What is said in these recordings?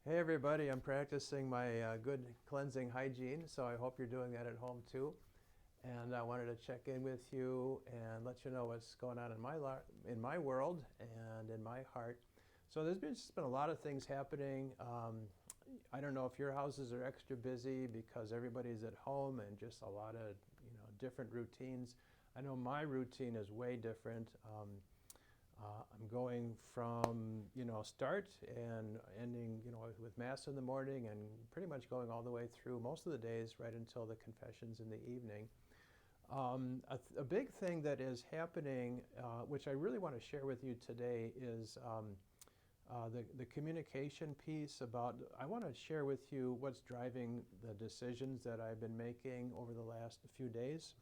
Hey everybody, I'm practicing my good cleansing hygiene, so I hope you're doing that at home too. And I wanted to check in with you and let you know what's going on in my world and in my heart. So there's been a lot of things happening. I don't know if your houses are extra busy because everybody's at home and just a lot of different routines. I know my routine is way different. I'm going from start and ending with mass in the morning and pretty much going all the way through most of the days right until the confessions in the evening. A big thing that is happening, which I really want to share with you today, is the communication piece about. I want to share with you what's driving the decisions that I've been making over the last few days,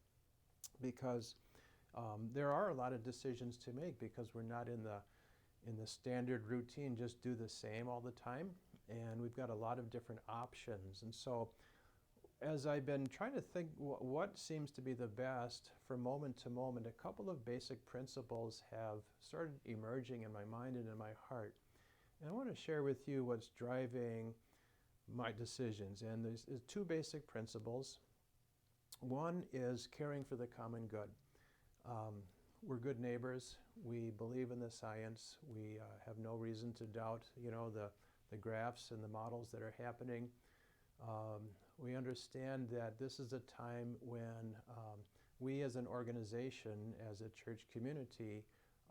because there are a lot of decisions to make because we're not in the standard routine, just do the same all the time. And we've got a lot of different options. And so as I've been trying to think what seems to be the best from moment to moment, a couple of basic principles have started emerging in my mind and in my heart. And I want to share with you what's driving my decisions. And there's two basic principles. One is caring for the common good. Um, we're good neighbors. We believe in the science. We have no reason to doubt, the graphs and the models that are happening. We understand that this is a time when we as an organization, as a church community,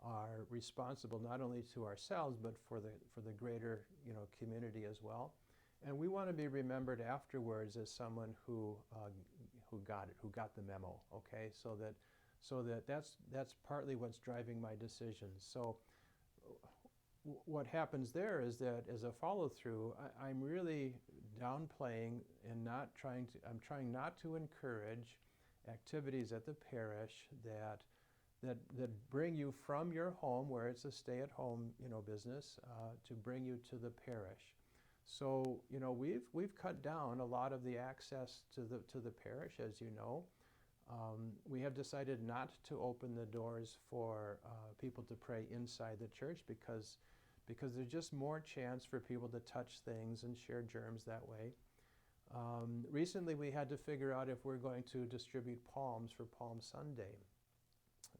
are responsible not only to ourselves but for the greater community as well. And we want to be remembered afterwards as someone who got it, who got the memo. Okay, that's partly what's driving my decisions. So what happens there is that as a follow through, I'm really downplaying and I'm trying not to encourage activities at the parish that bring you from your home, where it's a stay at home business, to bring you to the parish. So we've cut down a lot of the access to the parish, as you know. We have decided not to open the doors for people to pray inside the church because there's just more chance for people to touch things and share germs that way. Recently, we had to figure out if we're going to distribute palms for Palm Sunday.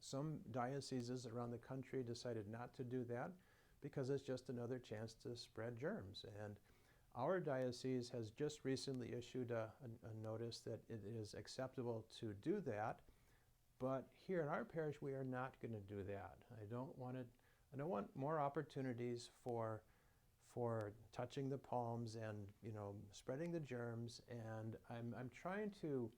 Some dioceses around the country decided not to do that because it's just another chance to spread germs. And our diocese has just recently issued a notice that it is acceptable to do that, but here in our parish we are not going to do that. I don't want more opportunities for touching the palms and spreading the germs. And I'm trying to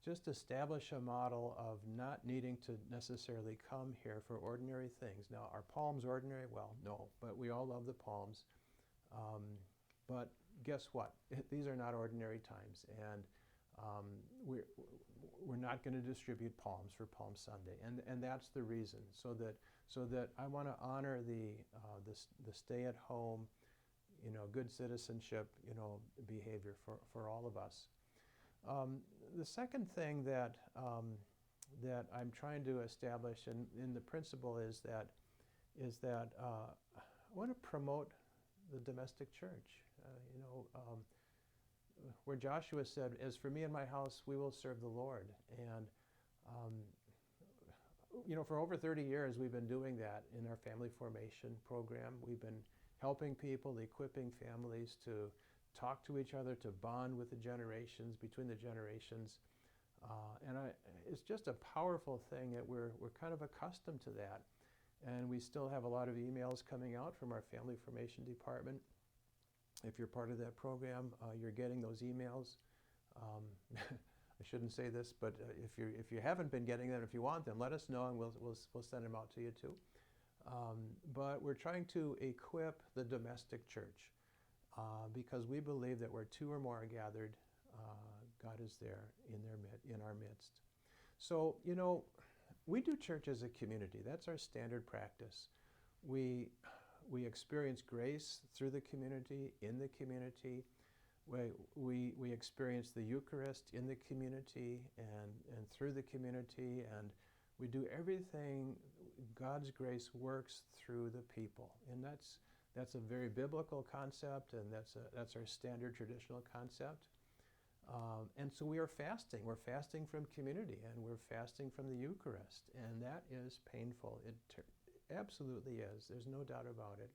just establish a model of not needing to necessarily come here for ordinary things. Now, are palms ordinary? Well, no, but we all love the palms. But guess what? These are not ordinary times, and we're not going to distribute palms for Palm Sunday, and that's the reason. So that I want to honor the stay-at-home, good citizenship, behavior for all of us. The second thing that I'm trying to establish in the principle is that I want to promote the domestic church. Where Joshua said, "As for me and my house, we will serve the Lord." And for over 30 years, we've been doing that in our family formation program. We've been helping people, equipping families to talk to each other, to bond with the generations, between the generations. It's just a powerful thing that we're kind of accustomed to that. And we still have a lot of emails coming out from our family formation department. If you're part of that program, you're getting those emails. I shouldn't say this, but if you haven't been getting them, if you want them, let us know and we'll send them out to you too. But we're trying to equip the domestic church because we believe that where two or more are gathered, God is there in our midst. So we do church as a community. That's our standard practice. We experience grace through the community, in the community. We experience the Eucharist in the community and through the community, and we do everything. God's grace works through the people, and that's That's a very biblical concept, and that's our standard traditional concept. And so we are fasting. We're fasting from community, and we're fasting from the Eucharist, and that is painful. It absolutely is. There's no doubt about it.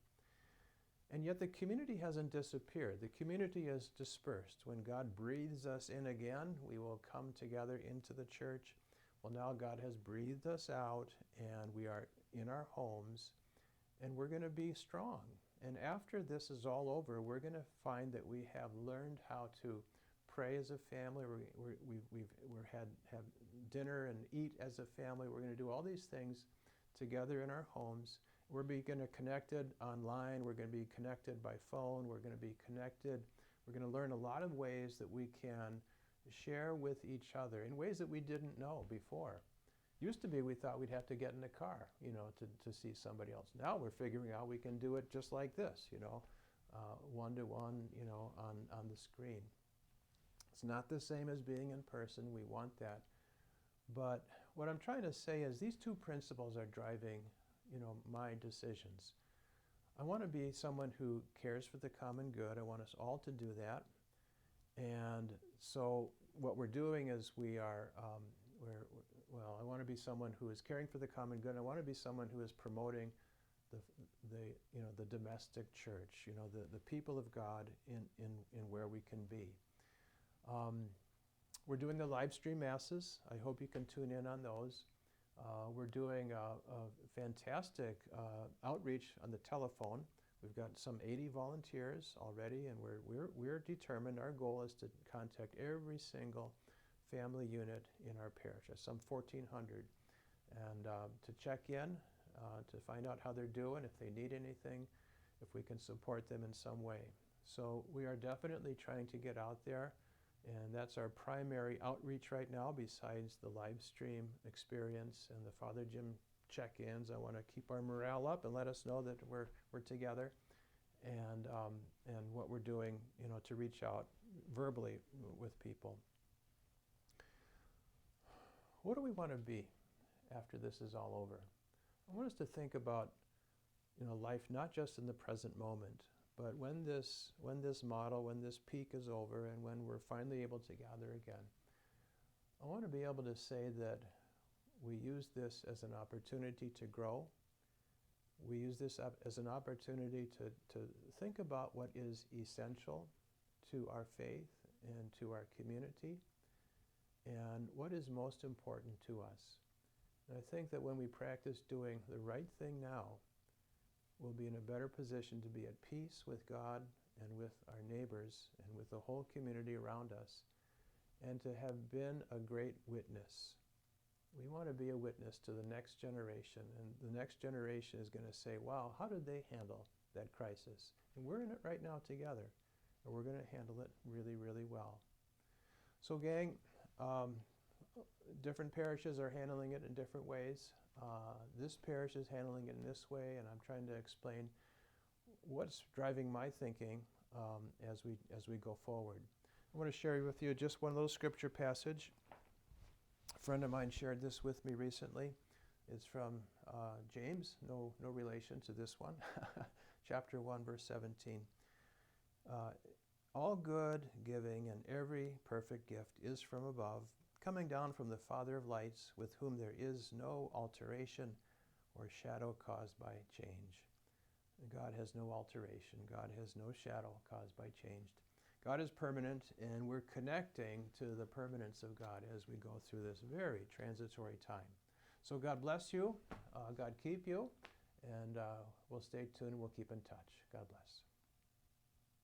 And yet the community hasn't disappeared. The community is dispersed. When God breathes us in again, we will come together into the church. Well, now God has breathed us out, and we are in our homes, and we're going to be strong. And after this is all over, we're going to find that we have learned how to pray as a family. We've have dinner and eat as a family. We're going to do all these things together in our homes. We're going to be connected online. We're going to be connected by phone. We're going to be connected. We're going to learn a lot of ways that we can share with each other in ways that we didn't know before. Used to be we thought we'd have to get in a car, to see somebody else. Now we're figuring out we can do it just like this, one-to-one, on the screen. It's not the same as being in person. We want that. But what I'm trying to say is these two principles are driving, my decisions. I want to be someone who cares for the common good. I want us all to do that. And so what we're doing is I want to be someone who is caring for the common good. I want to be someone who is promoting the domestic church, the people of God in where we can be. We're doing the live stream masses. I hope you can tune in on those. We're doing a fantastic outreach on the telephone. We've got some 80 volunteers already, and we're determined. Our goal is to contact every single family unit in our parish, some 1,400, and to check in, to find out how they're doing, if they need anything, if we can support them in some way. So we are definitely trying to get out there, and that's our primary outreach right now, besides the live stream experience and the Father Jim check-ins. I want to keep our morale up and let us know that we're together, and what we're doing, to reach out verbally with people. What do we want to be after this is all over? I want us to think about, life not just in the present moment, but when this peak is over, and when we're finally able to gather again. I want to be able to say that we use this as an opportunity to grow. We use this as an opportunity to think about what is essential to our faith and to our community, and what is most important to us. And I think that when we practice doing the right thing now, we'll be in a better position to be at peace with God and with our neighbors and with the whole community around us, and to have been a great witness. We want to be a witness to the next generation, and the next generation is going to say, wow, how did they handle that crisis? And we're in it right now together, and we're going to handle it really, really well. So gang, different parishes are handling it in different ways. This parish is handling it in this way, and I'm trying to explain what's driving my thinking as we go forward. I want to share with you just one little scripture passage. A friend of mine shared this with me recently. It's from James, no relation to this one, chapter 1, verse 17. All good giving and every perfect gift is from above, coming down from the Father of lights, with whom there is no alteration or shadow caused by change. God has no alteration. God has no shadow caused by change. God is permanent, and we're connecting to the permanence of God as we go through this very transitory time. So God bless you. God keep you. And we'll stay tuned. We'll keep in touch. God bless.